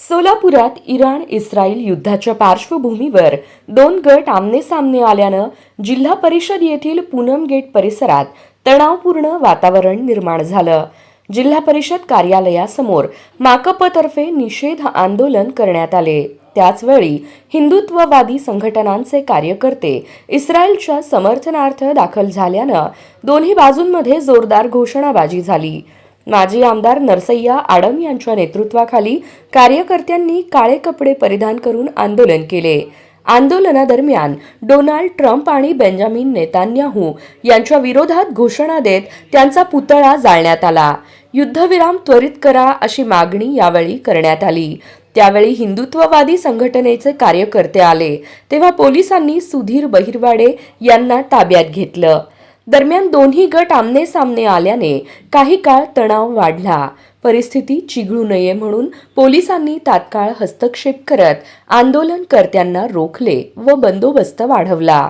सोलापुरात Iran Israel युद्धाच्या पार्श्वभूमीवर दोन गट आमने-सामने आल्यानं जिल्हा परिषद येथील पूनम गेट परिसरात तणावपूर्ण वातावरण निर्माण झालं. जिल्हा परिषद कार्यालयासमोर माकपतर्फे निषेध आंदोलन करण्यात आले. त्याचवेळी हिंदुत्ववादी संघटनांचे कार्यकर्ते इस्रायलच्या समर्थनार्थ दाखल झाल्यानं दोन्ही बाजूंमध्ये जोरदार घोषणाबाजी झाली. माजी आमदार नरसय्या आडम यांच्या नेतृत्वाखाली कार्यकर्त्यांनी काळे कपडे परिधान करून आंदोलन केले. आंदोलनादरम्यान डोनाल्ड ट्रम्प आणि बेंजामिन नेतान्याहू यांच्या विरोधात घोषणा देत त्यांचा पुतळा जाळण्यात आला. युद्धविराम त्वरित करा अशी मागणी यावेळी करण्यात आली. त्यावेळी हिंदुत्ववादी संघटनेचे कार्यकर्ते आले तेव्हा पोलिसांनी सुधीर बहिरवाडे यांना ताब्यात घेतलं. दरम्यान दोन्ही गट आमने सामने आल्याने काही काळ तणाव वाढला. परिस्थिती चिघळू नये म्हणून पोलिसांनी तात्काळ हस्तक्षेप करत आंदोलनकर्त्यांना रोखले व बंदोबस्त वाढवला.